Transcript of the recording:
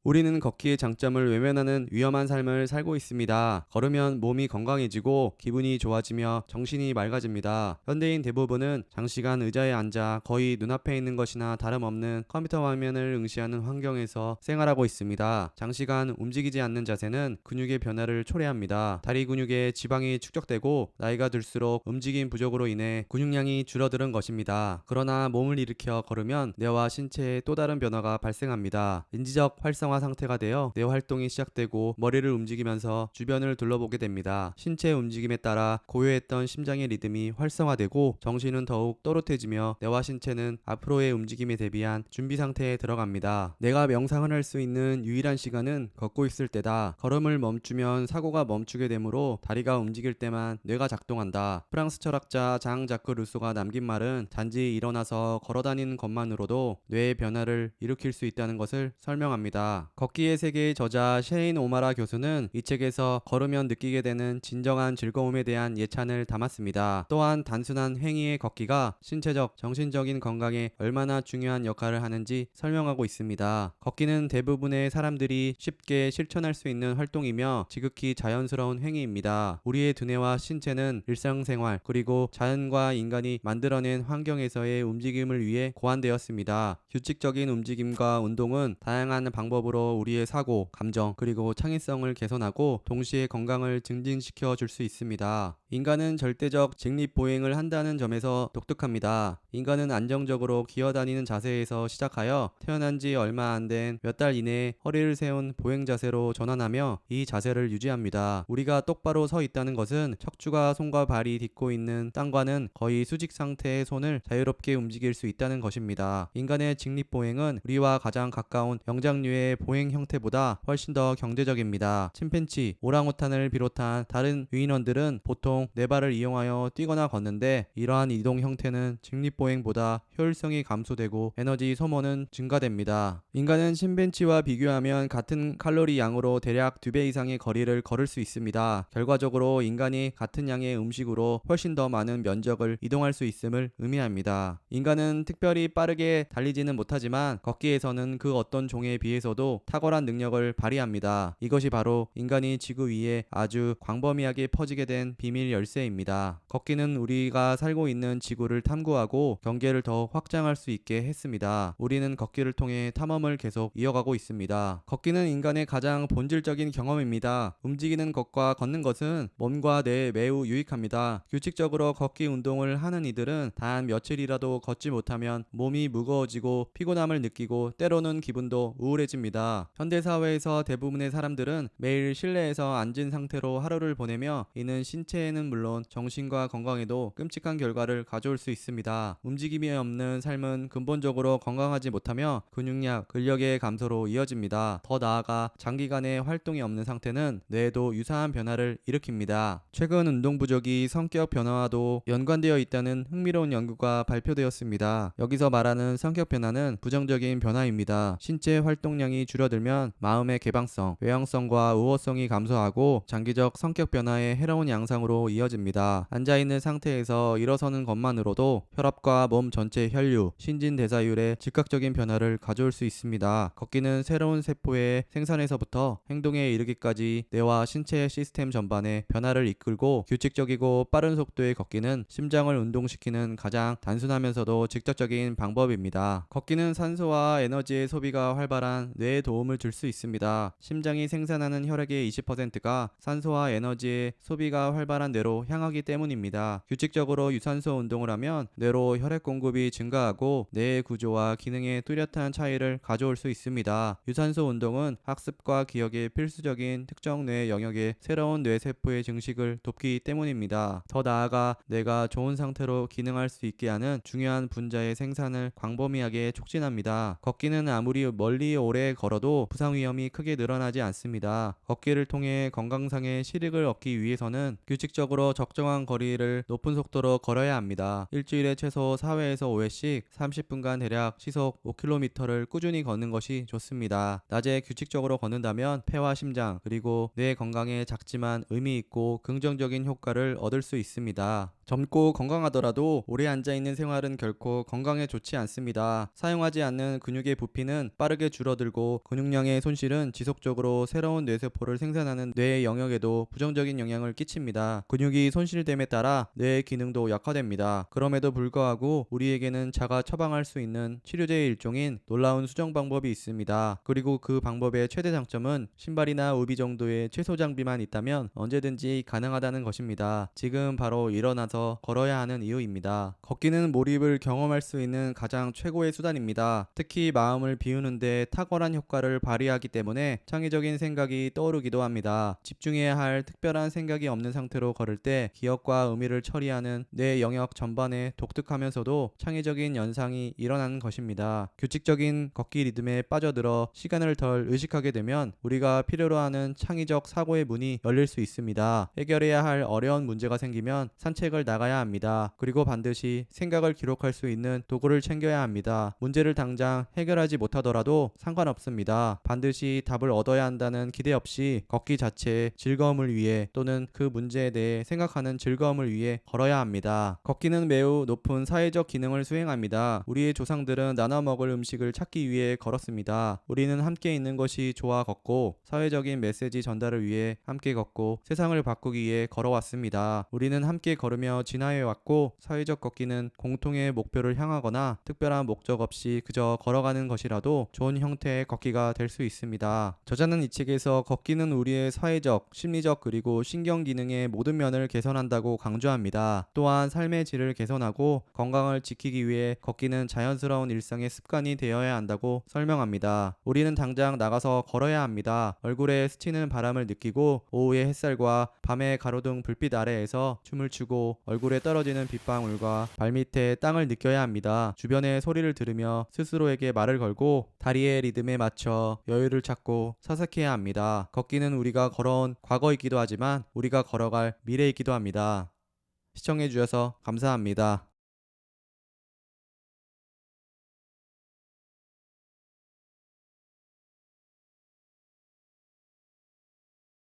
우리는 걷기의 장점을 외면하는 위험한 삶을 살고 있습니다. 걸으면 몸이 건강해지고 기분이 좋아지며 정신이 맑아집니다. 현대인 대부분은 장시간 의자에 앉아 거의 눈앞에 있는 것이나 다름없는 컴퓨터 화면을 응시하는 환경에서 생활하고 있습니다. 장시간 움직이지 않는 자세는 근육의 변화를 초래합니다. 다리 근육에 지방이 축적되고 나이가 들수록 움직임 부족으로 인해 근육량이 줄어드는 것입니다. 그러나 몸을 일으켜 걸으면 뇌와 신체에 또 다른 변화가 발생합니다. 인지적 활성화 상태가 되어 뇌 활동이 시작되고 머리를 움직이면서 주변을 둘러보게 됩니다. 신체 움직임에 따라 고요했던 심장의 리듬이 활성화되고 정신은 더욱 또렷해지며 뇌와 신체는 앞으로의 움직임에 대비한 준비 상태에 들어갑니다. 내가 명상을 할 수 있는 유일한 시간은 걷고 있을 때다. 걸음을 멈추면 사고가 멈추게 되므로 다리가 움직일 때만 뇌가 작동한다. 프랑스 철학자 장 자크 루소가 남긴 말은 단지 일어나서 걸어다니는 것만으로도 뇌의 변화를 일으킬 수 있다는 것을 설명합니다. 걷기의 세계의 저자 셰인 오마라 교수는 이 책에서 걸으면 느끼게 되는 진정한 즐거움에 대한 예찬을 담았습니다. 또한 단순한 행위의 걷기가 신체적, 정신적인 건강에 얼마나 중요한 역할을 하는지 설명하고 있습니다. 걷기는 대부분의 사람들이 쉽게 실천할 수 있는 활동이며 지극히 자연스러운 행위입니다. 우리의 두뇌와 신체는 일상생활 그리고 자연과 인간이 만들어낸 환경에서의 움직임을 위해 고안되었습니다. 규칙적인 움직임과 운동은 다양한 방법으로 우리의 사고, 감정, 그리고 창의성을 개선하고 동시에 건강을 증진시켜 줄 수 있습니다. 인간은 절대적 직립보행을 한다는 점에서 독특합니다. 인간은 안정적으로 기어다니는 자세에서 시작하여 태어난 지 얼마 안 된 몇 달 이내에 허리를 세운 보행 자세로 전환하며 이 자세를 유지합니다. 우리가 똑바로 서 있다는 것은 척추가 손과 발이 딛고 있는 땅과는 거의 수직 상태의 손을 자유롭게 움직일 수 있다는 것입니다. 인간의 직립보행은 우리와 가장 가까운 영장류의 보행 형태보다 훨씬 더 경제적입니다. 침팬치, 오랑우탄을 비롯한 다른 유인원들은 보통 네 발을 이용하여 뛰거나 걷는데 이러한 이동 형태는 직립보행보다 효율성이 감소되고 에너지 소모는 증가됩니다. 인간은 침팬치와 비교하면 같은 칼로리 양으로 대략 2배 이상의 거리를 걸을 수 있습니다. 결과적으로 인간이 같은 양의 음식으로 훨씬 더 많은 면적을 이동할 수 있음을 의미합니다. 인간은 특별히 빠르게 달리지는 못하지만 걷기에서는 그 어떤 종에 비해서도 탁월한 능력을 발휘합니다. 이것이 바로 인간이 지구 위에 아주 광범위하게 퍼지게 된 비밀 열쇠입니다. 걷기는 우리가 살고 있는 지구를 탐구하고 경계를 더 확장할 수 있게 했습니다. 우리는 걷기를 통해 탐험을 계속 이어가고 있습니다. 걷기는 인간의 가장 본질적인 경험입니다. 움직이는 것과 걷는 것은 몸과 뇌에 매우 유익합니다. 규칙적으로 걷기 운동을 하는 이들은 단 며칠이라도 걷지 못하면 몸이 무거워지고 피곤함을 느끼고 때로는 기분도 우울해집니다. 현대사회에서 대부분의 사람들은 매일 실내에서 앉은 상태로 하루를 보내며 이는 신체에는 물론 정신과 건강에도 끔찍한 결과를 가져올 수 있습니다. 움직임이 없는 삶은 근본적으로 건강하지 못하며 근육량, 근력의 감소로 이어집니다. 더 나아가 장기간의 활동이 없는 상태는 뇌에도 유사한 변화를 일으킵니다. 최근 운동 부족이 성격 변화와도 연관되어 있다는 흥미로운 연구가 발표되었습니다. 여기서 말하는 성격 변화는 부정적인 변화입니다. 신체 활동량이 줄어들면 마음의 개방성, 외향성과 우호성이 감소하고 장기적 성격 변화의 해로운 양상으로 이어집니다. 앉아있는 상태에서 일어서는 것만으로도 혈압과 몸 전체 혈류, 신진대사율에 즉각적인 변화를 가져올 수 있습니다. 걷기는 새로운 세포의 생산에서부터 행동에 이르기까지 뇌와 신체의 시스템 전반에 변화를 이끌고 규칙적이고 빠른 속도의 걷기는 심장을 운동시키는 가장 단순하면서도 직접적인 방법입니다. 걷기는 산소와 에너지의 소비가 활발한 뇌에 도움을 줄 수 있습니다. 심장이 생산하는 혈액의 20%가 산소와 에너지의 소비가 활발한 뇌로 향하기 때문입니다. 규칙적으로 유산소 운동을 하면 뇌로 혈액 공급이 증가하고 뇌의 구조와 기능에 뚜렷한 차이를 가져올 수 있습니다. 유산소 운동은 학습과 기억에 필수적인 특정 뇌 영역의 새로운 뇌세포의 증식을 돕기 때문입니다. 더 나아가 뇌가 좋은 상태로 기능할 수 있게 하는 중요한 분자의 생산을 광범위하게 촉진합니다. 걷기는 아무리 멀리 오래 걸어도 부상 위험이 크게 늘어나지 않습니다. 걷기를 통해 건강상의 실익을 얻기 위해서는 규칙적으로 적정한 거리를 높은 속도로 걸어야 합니다. 일주일에 최소 4회에서 5회씩 30분간 대략 시속 5km를 꾸준히 걷는 것이 좋습니다. 낮에 규칙적으로 걷는다면 폐와 심장 그리고 뇌 건강에 작지만 의미 있고 긍정적인 효과를 얻을 수 있습니다. 젊고 건강하더라도 오래 앉아있는 생활은 결코 건강에 좋지 않습니다. 사용하지 않는 근육의 부피는 빠르게 줄어들고 또 근육량의 손실은 지속적으로 새로운 뇌세포를 생산하는 뇌의 영역에도 부정적인 영향을 끼칩니다. 근육이 손실됨에 따라 뇌의 기능도 약화됩니다. 그럼에도 불구하고 우리에게는 자가 처방할 수 있는 치료제의 일종인 놀라운 수정 방법이 있습니다. 그리고 그 방법의 최대 장점은 신발이나 우비 정도의 최소 장비만 있다면 언제든지 가능하다는 것입니다. 지금 바로 일어나서 걸어야 하는 이유입니다. 걷기는 몰입을 경험할 수 있는 가장 최고의 수단입니다. 특히 마음을 비우는데 탁월한 효과를 발휘하기 때문에 창의적인 생각이 떠오르기도 합니다. 집중해야 할 특별한 생각이 없는 상태로 걸을 때 기억과 의미를 처리하는 뇌 영역 전반에 독특하면서도 창의적인 현상이 일어나는 것입니다. 규칙적인 걷기 리듬에 빠져들어 시간을 덜 의식하게 되면 우리가 필요로 하는 창의적 사고의 문이 열릴 수 있습니다. 해결해야 할 어려운 문제가 생기면 산책을 나가야 합니다. 그리고 반드시 생각을 기록할 수 있는 도구를 챙겨야 합니다. 문제를 당장 해결하지 못하더라도 상관없습니다. 반드시 답을 얻어야 한다는 기대 없이 걷기 자체의 즐거움을 위해 또는 그 문제에 대해 생각하는 즐거움을 위해 걸어야 합니다. 걷기는 매우 높은 사회적 기능을 수행합니다. 우리의 조상들은 나눠 먹을 음식을 찾기 위해 걸었습니다. 우리는 함께 있는 것이 좋아 걷고 사회적인 메시지 전달을 위해 함께 걷고 세상을 바꾸기 위해 걸어왔습니다. 우리는 함께 걸으며 진화해 왔고 사회적 걷기는 공통의 목표를 향하거나 특별한 목적 없이 그저 걸어가는 것이라도 좋은 형태의 걷기가 될 수 있습니다. 저자는 이 책에서 걷기는 우리의 사회적, 심리적 그리고 신경 기능의 모든 면을 개선한다고 강조합니다. 또한 삶의 질을 개선하고 건강을 지키기 위해 걷기는 자연스러운 일상의 습관이 되어야 한다고 설명합니다. 우리는 당장 나가서 걸어야 합니다. 얼굴에 스치는 바람을 느끼고 오후의 햇살과 밤의 가로등 불빛 아래에서 춤을 추고 얼굴에 떨어지는 빗방울과 발밑에 땅을 느껴야 합니다. 주변의 소리를 들으며 스스로에게 말을 걸고 다리의 리듬에 맞춰 여유를 찾고 사색해야 합니다. 걷기는 우리가 걸어온 과거이기도 하지만 우리가 걸어갈 미래이기도 합니다. 시청해주셔서 감사합니다.